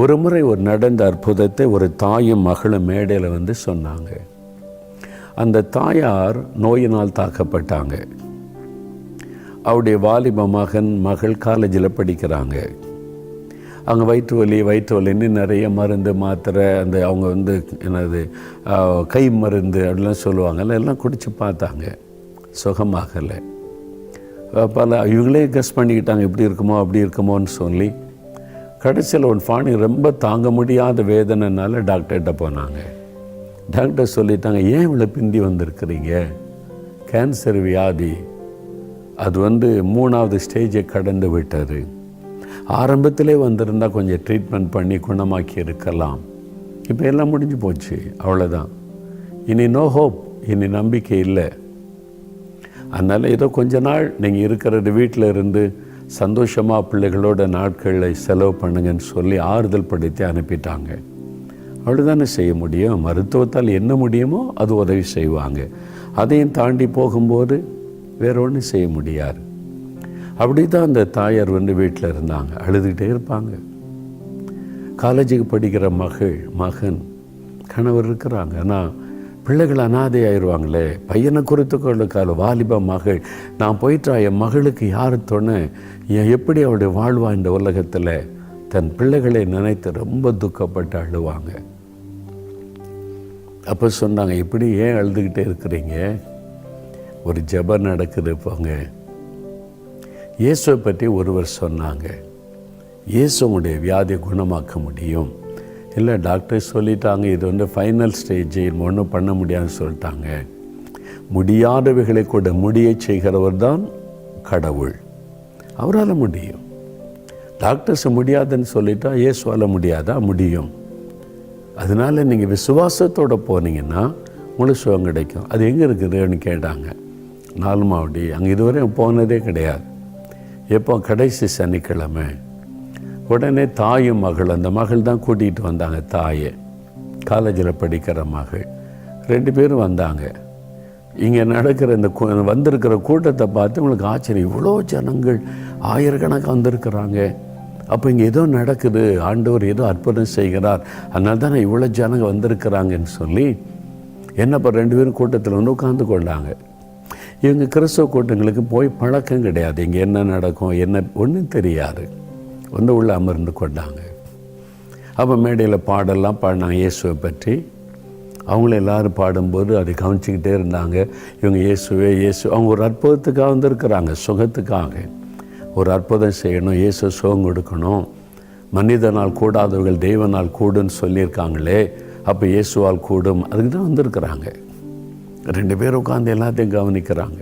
ஒரு முறை ஒரு நடந்த அற்புதத்தை ஒரு தாயும் மகளும் மேடையில் வந்து சொன்னாங்க. அந்த தாயார் நோயினால் தாக்கப்பட்டாங்க. அவருடைய வாலிப மகள் காலேஜில் படிக்கிறாங்க. அவங்க வயிற்று வலின்னு நிறைய மருந்து மாத்திரை அந்த அவங்க வந்து என்னது கை மருந்து அப்படிலாம் சொல்லுவாங்கல்ல, எல்லாம் குடித்து பார்த்தாங்க, சுகமாகலை. இவங்களே கெஸ் பண்ணிக்கிட்டாங்க இப்படி இருக்குமோ அப்படி இருக்குமோன்னு சொல்லி கடைசியில் ஒரு பாணி ரொம்ப தாங்க முடியாத வேதனைனால டாக்டர்கிட்ட போனாங்க. டாக்டர் சொல்லிட்டாங்க, ஏன் இவ்வளோ பிந்தி வந்திருக்கிறீங்க, கேன்சர் வியாதி, அது வந்து 3வது ஸ்டேஜை கடந்து விட்டார், ஆரம்பத்திலே வந்திருந்தால் கொஞ்சம் ட்ரீட்மெண்ட் பண்ணி குணமாக்கி இருக்கலாம், இப்போ எல்லாம் முடிஞ்சு போச்சு, அவ்வளோதான், இனி நோ ஹோப், இனி நம்பிக்கை இல்லை, அதனால் ஏதோ கொஞ்ச நாள் நீங்கள் இருக்கிறது வீட்டில் இருந்து சந்தோஷமாக பிள்ளைகளோட நாட்களை செலவு பண்ணுங்கன்னு சொல்லி ஆறுதல் படுத்தி அனுப்பிட்டாங்க. அவ்வளோதானே செய்ய முடியும், மருத்துவத்தால் என்ன முடியுமோ அது உதவி செய்வாங்க, அதையும் தாண்டி போகும்போது வேற ஒன்றும் செய்ய முடியாது. அப்படி தான் அந்த தாயார் வந்து வீட்டில் இருந்தாங்க, அழுதுகிட்டே இருப்பாங்க. காலேஜுக்கு படிக்கிற மகன் கணவர் இருக்கிறாங்க, ஆனால் பிள்ளைகள் அனாதை ஆயிடுவாங்களே, பையனை குறித்து கொள்ளுக்கால வாலிப மகள், நான் போயிட்டா என் மகளுக்கு யார் துணை, எப்படி அவருடைய வாழ்வா இந்த உலகத்தில், தன் பிள்ளைகளை நினைத்து ரொம்ப துக்கப்பட்டு அழுவாங்க. அப்போ சொன்னாங்க, இப்படி ஏன் அழுதுகிட்டே இருக்கிறீங்க, ஒரு ஜெபம் நடக்குது போங்க. இயேசுவை பற்றி ஒருவர் சொன்னாங்க, இயேசுடைய வியாதியை குணமாக்க முடியும். இல்லை டாக்டர் சொல்லிட்டாங்க, இது வந்து ஃபைனல் ஸ்டேஜ், ஒன்றும் பண்ண முடியாதுன்னு சொல்லிட்டாங்க. முடியாதவைகளை கூட முடிய செய்கிறவர் தான் கடவுள், அவரால் முடியும். டாக்டர்ஸ் முடியாதுன்னு சொல்லிட்டா இயேசுவால் முடியாதா, முடியும். அதனால் நீங்கள் விசுவாசத்தோடு போனீங்கன்னா உங்களுக்கு சுகம் கிடைக்கும். அது எங்கே இருக்குதுன்னு கேட்டாங்க. 4 மாவடி அங்கே இதுவரையும் போனதே கிடையாது. எப்போ கடைசி சனிக்கிழமை உடனே தாயும் மகள், அந்த மகள் தான் கூட்டிகிட்டு வந்தாங்க, தாயை, காலேஜில் படிக்கிற மகள், 2 பேரும் வந்தாங்க. இங்கே நடக்கிற இந்த வந்திருக்கிற கூட்டத்தை பார்த்து உங்களுக்கு ஆச்சரியம், இவ்வளோ ஜனங்கள் ஆயிரக்கணக்காக வந்திருக்கிறாங்க, அப்போ இங்கே ஏதோ நடக்குது, ஆண்டவர் ஏதோ அற்புதம் செய்கிறார், அதனால தானே இவ்வளோ ஜனங்க வந்திருக்கிறாங்கன்னு சொல்லி என்ன இப்போ 2 பேரும் கூட்டத்தில் வந்து உட்காந்து கொண்டாங்க. இவங்க கிறிஸ்தவ கூட்டங்களுக்கு போய் பழக்கம் கிடையாது, இங்கே என்ன நடக்கும் என்ன ஒன்றும் தெரியாது, வந்து உள்ளே அமர்ந்து கொண்டாங்க. அப்போ மேடையில் பாடெல்லாம் பாடினாங்க இயேசுவை பற்றி. அவங்கள எல்லோரும் பாடும்போது அதை கவனிச்சிக்கிட்டே இருந்தாங்க. இவங்க இயேசுவே இயேசு, அவங்க ஒரு அற்புதத்துக்காக வந்திருக்கிறாங்க, சுகத்துக்காக ஒரு அற்புதம் செய்யணும், இயேசு சுகம் கொடுக்கணும், மனிதனால் கூடாதவர்கள் தெய்வனால் கூடுன்னு சொல்லியிருக்காங்களே, அப்போ இயேசுவால் கூடும், அதுக்கு தான் வந்திருக்கிறாங்க. 2 பேர் உட்காந்து எல்லாத்தையும் கவனிக்கிறாங்க.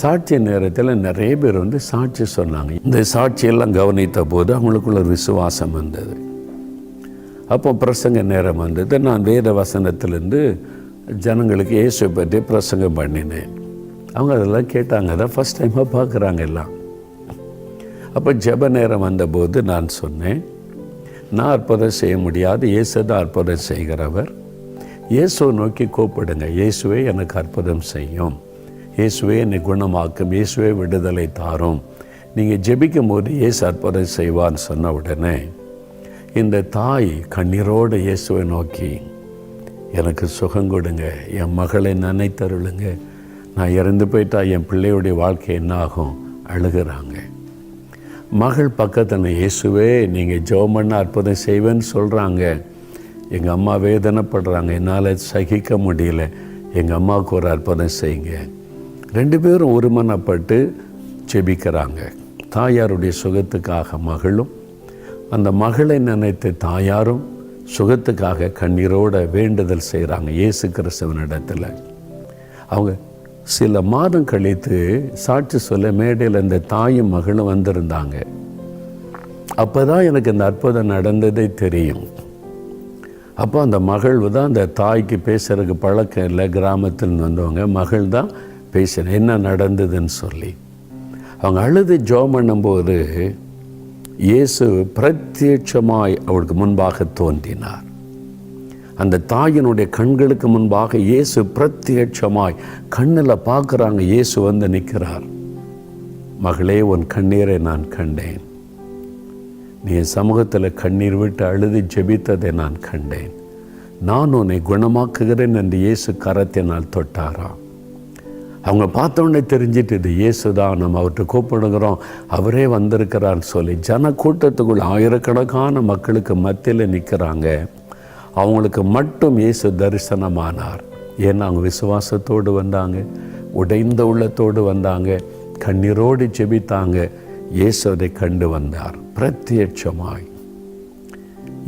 சாட்சி நேரத்தில் நிறைய பேர் வந்து சாட்சி சொன்னாங்க. இந்த சாட்சியெல்லாம் கவனித்த போது அவங்களுக்குள்ள ஒரு விசுவாசம் வந்தது. அப்போ பிரசங்க நேரம் வந்தது. நான் வேத வசனத்திலேருந்து ஜனங்களுக்கு இயேசுவை பற்றி பிரசங்கம் பண்ணினேன். அவங்க அதெல்லாம் கேட்டாங்க, அதான் ஃபஸ்ட் டைமாக பார்க்குறாங்க எல்லாம். அப்போ ஜெப நேரம் வந்தபோது நான் சொன்னேன், நான் அற்புதம் செய்ய முடியாது, இயேசு தான் அற்புதம் செய்கிறவர், இயேசுவை நோக்கி கூப்பிடுங்க, இயேசுவே எனக்கு அற்புதம் செய்யும், இயேசுவே என்னை குணமாக்கும், இயேசுவே விடுதலை தாரும், நீங்கள் ஜெபிக்கும் போது இயேசு அற்புதம் செய்வான்னு சொன்ன உடனே இந்த தாய் கண்ணீரோடு இயேசுவை நோக்கி, எனக்கு சுகம் கொடுங்க, என் மகளை நினைத்தருளுங்க, நான் இறந்து போயிட்டா என் பிள்ளையுடைய வாழ்க்கை என்ன ஆகும், அழுகிறாங்க. மகள் பக்கத்தில், இயேசுவே நீங்கள் ஜெபம் பண்ண அற்புதம் செய்வேன்னு சொல்கிறாங்க, எங்கள் அம்மா வேதனைப்படுறாங்க, என்னால் சகிக்க முடியல, எங்கள் அம்மாவுக்கு ஒரு அற்புதம் செய்யுங்க. 2 பேரும் ஒருமனப்பட்டு ஜெபிக்கிறாங்க. தாயாருடைய சுகத்துக்காக மகளும், அந்த மகளை நினைத்து தாயாரும் சுகத்துக்காக கண்ணீரோட வேண்டுதல் செய்கிறாங்க இயேசு கிறிஸ்துவனிடத்தில். அவங்க சில மாதம் கழித்து சாட்சி சொல்ல மேடையில் இந்த தாயும் மகளும் வந்திருந்தாங்க. அப்போ தான் எனக்கு இந்த அற்புதம் நடந்ததே தெரியும். அப்போ அந்த மகள் தான் அந்த தாய்க்கு பேசுகிறதுக்கு பழக்கம் இல்லை, கிராமத்தில் வந்தவங்க, மகள் தான் பேசினேன் என்ன நடந்ததுன்னு சொல்லி. அவங்க அழுது ஜெபம் பண்ணும்போது இயேசு பிரத்யட்சமாய் அவளுக்கு முன்பாக தோன்றினார். அந்த தாயினுடைய கண்களுக்கு முன்பாக இயேசு பிரத்யட்சமாய் கண்ணில் பார்க்குறாங்க, இயேசு வந்து நிற்கிறார். மகளே, உன் கண்ணீரை நான் கண்டேன், நீ என் சமூகத்தில் கண்ணீர் விட்டு அழுது ஜெபித்ததை நான் கண்டேன். நான் உன்னை குணமாக்குகிறேன் என்று இயேசு கரத்தினால் தொட்டாராம். அவங்க பார்த்தோன்னே தெரிஞ்சிட்டு இது இயேசு தான், நம்ம அவர்கிட்ட கூப்பிடுகிறோம், அவரே வந்திருக்கிறான்னு சொல்லி ஜன கூட்டத்துக்குள் ஆயிரக்கணக்கான மக்களுக்கு மத்தியில் நிற்கிறாங்க. அவங்களுக்கு மட்டும் இயேசு தரிசனமானார். ஏன்னா அவங்க விசுவாசத்தோடு வந்தாங்க, உடைந்த உள்ளத்தோடு வந்தாங்க, கண்ணீரோடு ஜெபித்தாங்க. இயேசு அதை கண்டு வந்தார். பிரத்யட்சமாய்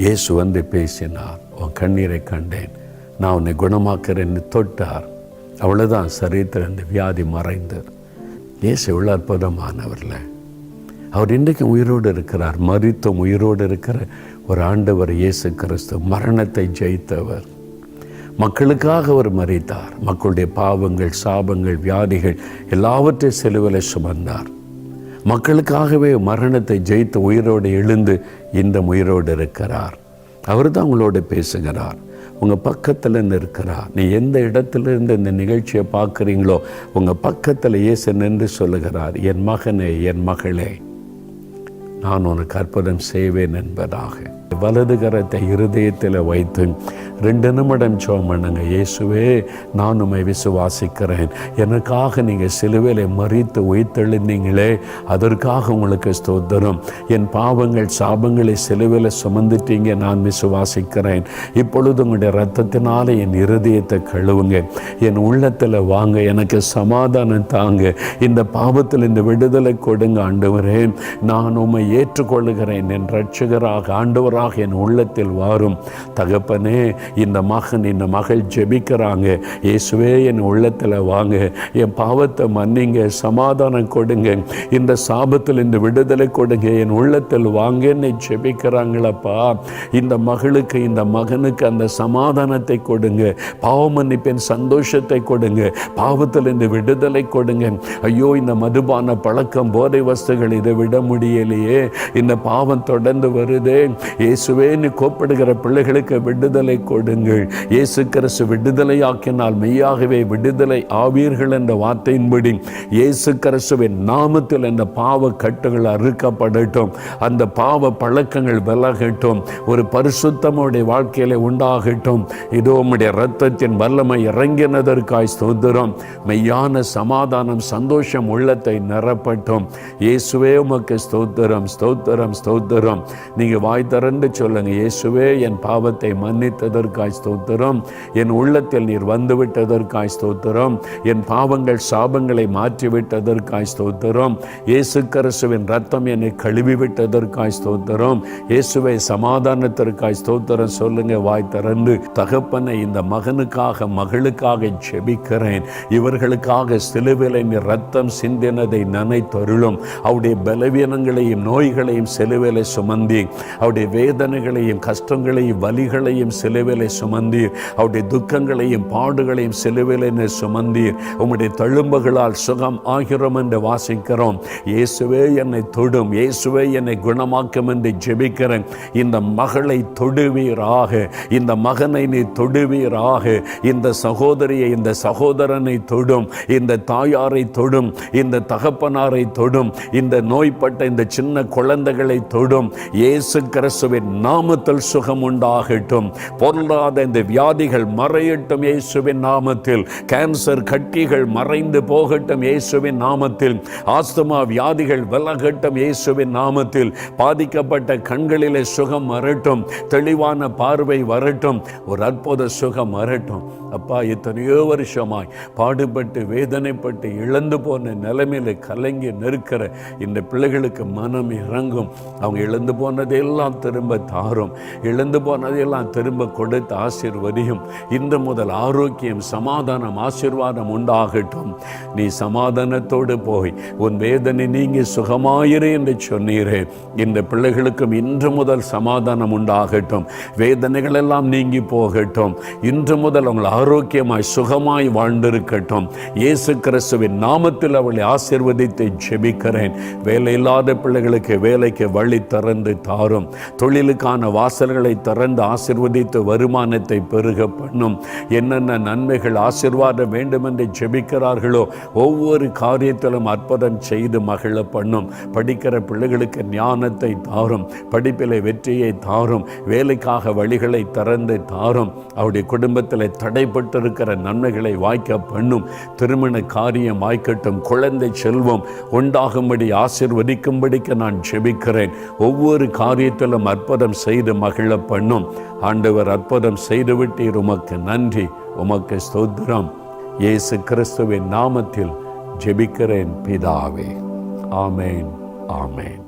இயேசு வந்து பேசினார். உன் கண்ணீரை கண்டேன், நான் உன்னை குணமாக்குறேன்னு தொட்டார். அவ்வளோதான், சரீரத்தில் அந்த வியாதி மறைந்தது. இயேசு எவ்வளோ அற்புதமானவர்ல. அவர் இன்றைக்கும் உயிரோடு இருக்கிறார். மரித்தும் உயிரோடு இருக்கிற ஒரு ஆண்டவர் இயேசு கிறிஸ்து, மரணத்தை ஜெயித்தவர். மக்களுக்காக அவர் மரித்தார். மக்களுடைய பாவங்கள், சாபங்கள், வியாதிகள் எல்லாவற்றையும் சிலுவையில் சுமந்தார். மக்களுக்காகவே மரணத்தை ஜெயித்து உயிரோடு எழுந்து இந்த உயிரோடு இருக்கிறார். அவர் தான் உங்களோட பேசுகிறார், உங்கள் பக்கத்தில் இருக்கிறார். நீ எந்த இடத்துலேருந்து இந்த நிகழ்ச்சியை பார்க்குறீங்களோ உங்கள் பக்கத்தில் இயேசு நின்று சொல்லுகிறார், என் மகனே, என் மகளே, நான் உனக்கு அற்புதம் செய்வேன் என்பதாக. வலது கரத்தை இருதயத்தில் வைத்து 2 நிமிடம் ஜெபம் பண்ணுங்க. இயேசுவே, நான் உம்மை விசுவாசிக்கிறேன். எனக்காக நீங்கள் சிலுவையில் மரித்து உயிர்த்தெழுந்தீங்களே, அதற்காக உங்களுக்கு ஸ்தோத்திரம். என் பாவங்கள், சாபங்களை சிலுவையில் சுமந்துட்டீங்க, நான் விசுவாசிக்கிறேன். இப்பொழுது உங்களுடைய இரத்தத்தினால என் இருதயத்தை கழுவுங்க, என் உள்ளத்தில் வாங்க, எனக்கு சமாதானம் தாங்க, இந்த பாவத்தில் இந்த விடுதலை கொடுங்க ஆண்டவரே. நான் உம்மை ஏற்றுக்கொள்ளுகிறேன், என் இரட்சகராக ஆண்டவராக என் உள்ளத்தில் வாரும். தகப்பனே, இந்த மகன், இந்த மகள் ஜெபிக்கிறாங்க. இயேசுவே, என் உள்ளத்தில் வாங்க, என் பாவத்தை மன்னிங்க, சமாதானம் கொடுங்க, இந்த சாபத்தில் இந்த விடுதலை கொடுங்க, என் உள்ளத்தில் வாங்கன்னு ஜெபிக்கிறாங்களப்பா. இந்த மகளுக்கு, இந்த மகனுக்கு அந்த சமாதானத்தை கொடுங்க, பாவ மன்னிப்பின் சந்தோஷத்தை கொடுங்க, பாவத்தில் இந்த விடுதலை கொடுங்க. ஐயோ, இந்த மதுபான பழக்கம், போதை வஸ்துகள், இதை விட முடியலையே, இந்த பாவம் தொடர்ந்து வருதே. இயேசுவே, நீ கூப்பிடுகிற பிள்ளைகளுக்கு விடுதலை கொடுங்கள். இயேசு கிறிஸ்து விடுதலை ஆக்கினால் மெய்யாகவே விடுதலை ஆவீர்கள் என்ற வார்த்தையின்படி இயேசு கிறிஸ்துவின் நாமத்தில் அந்த பாவ கட்டுகள் அறுக்கப்படட்டும், அந்த பாவ பழக்கங்கள் விலகட்டும், ஒரு பரிசுத்தமுடைய வாழ்க்கையில உண்டாகட்டும். இதோ உம்முடைய இரத்தத்தின் வல்லமை இறங்கினதற்காய் ஸ்தோத்திரம். மெய்யான சமாதானம், சந்தோஷம் உள்ளத்தை நிரப்பட்டும். இயேசுவே, உமக்கு ஸ்தோத்திரம், ஸ்தோத்திரம், ஸ்தோத்திரம். நீங்க வாய் திறந்து சொல்லுங்க, இயேசுவே, என் பாவத்தை மன்னித்ததற்காய் ஸ்தோத்திரம், என் உள்ளத்தில் நீர் வந்துவிட்டதற்காய் ஸ்தோத்திரம், என் பாவங்கள், சாபங்களை மாற்றிவிட்டதற்காய் ஸ்தோத்திரம், இயேசு கிறிஸ்துவின் ரத்தம் என்னை கழுவிவிட்டதற்காய் ஸ்தோத்திரம், இயேசுவை சமாதானத்திற்காய் ஸ்தோத்திரம். சொல்லுங்க வாய் திறந்து. தகப்பனை, இந்த மகனுக்காக, மகளுக்காக ஜெபிக்கிறேன். இவர்களுக்காக சிலுவையில் நீர் ரத்தம் சிந்தினதை நினைத்தருளும். அவருடைய பலவீனங்களையும் நோய்களையும் சிலுவையில் சுமந்தி, அவருடைய வேதனைகளையும் கஷ்டங்களையும் வலிகளையும் சிலுவையில் சுமந்தீர், அவருடைய துக்கங்களையும் பாடுகளையும் சிலுவையில் சுமந்தீர். உம்முடைய தழும்புகளால் சுகம் ஆகிறோம் என்று வாசிக்கிறோம். இயேசுவே, என்னை தொடும், இயேசுவே, என்னை குணமாக்கும் என்று ஜெபிக்கிறேன். இந்த மகளை தொடுவீராக, இந்த மகனை நீ தொடுவீராக, இந்த சகோதரியை, இந்த சகோதரனை தொடும், இந்த தாயாரை தொடும், இந்த தகப்பனாரை தொடும், இந்த நோய்பட்ட இந்த சின்ன குழந்தைகளை தொடும். இயேசு கிறிஸ்துவின் நாமத்தில் சுகம் உண்டாகட்டும். பொருளாத இந்த வியாதிகள் மறையட்டும் இயேசுவின் நாமத்தில். கேன்சர் கட்டிகள் மறைந்து போகட்டும் இயேசுவின் நாமத்தில். ஆஸ்துமா வியாதிகள் விலகட்டும் இயேசுவின் நாமத்தில். பாதிக்கப்பட்ட கண்களிலே சுகம் வரட்டும், தெளிவான பார்வை வரட்டும், ஒரு அற்புத சுகம் வரட்டும். அப்பா, எத்தனையோ வருஷமாய் பாடுபட்டு வேதனைப்பட்டு இழந்து போன நிலைமையில கலங்கி நிற்கிற இந்த பிள்ளைகளுக்கு மனம் இறங்கும். அவங்க இழந்து போனதையெல்லாம் திரும்ப தாரும், இழந்து போனதையெல்லாம் திரும்ப கொடுத்து ஆசீர்வதியும். இன்று முதல் ஆரோக்கியம், சமாதானம், ஆசீர்வாதம் உண்டாகட்டும். நீ சமாதானத்தோடு போய் உன் வேதனை நீங்கி சுகமாயிரு என்று சொன்னீரே. இந்த பிள்ளைகளுக்கும் இன்று முதல் சமாதானம் உண்டாகட்டும், வேதனைகள் எல்லாம் நீங்கி போகட்டும். இன்று முதல் அவங்கள் ஆரோக்கியமாய் சுகமாய் வாழ்ந்திருக்கட்டும். இயேசு கிறிஸ்துவின் நாமத்தில் அவளை ஆசீர்வதித்து ஜெபிக்கிறேன். வேலை இல்லாத பிள்ளைகளுக்கு வேலைக்கு வழி திறந்து தாரும், தொழிலுக்கான வாசல்களை திறந்து ஆசீர்வதித்து வருவ வருமானத்தை பெருக பண்ணும். என்னென்ன நன்மைகள் ஆசீர்வாதம் வேண்டும் என்று ஜெபிக்கிறார்களோ ஒவ்வொரு காரியத்திலும் அற்புதம் செய்து மகிழ பண்ணும். படிக்கிற பிள்ளைகளுக்கு ஞானத்தை தாரும், படிப்பிலே வெற்றியை தாரும், வேலைக்காக வழிகளை திறந்து தாரும், அவருடைய குடும்பத்தில் தடைப்பட்டிருக்கிற நன்மைகளை வாய்க்க பண்ணும். திருமண காரியம் வாய்க்கட்டும், குழந்தை செல்வம் உண்டாகும்படி ஆசீர்வதிக்கும்படிக்கு நான் ஜெபிக்கிறேன். ஒவ்வொரு காரியத்திலும் அற்புதம் செய்து மகிழ பண்ணும். ஆண்டவர் அற்புதம் செய்துவிட்டீர், உமக்கு நன்றி, உமக்கு ஸ்தோத்திரம். இயேசு கிறிஸ்துவின் நாமத்தில் ஜெபிக்கிறேன் பிதாவே. ஆமேன், ஆமேன்.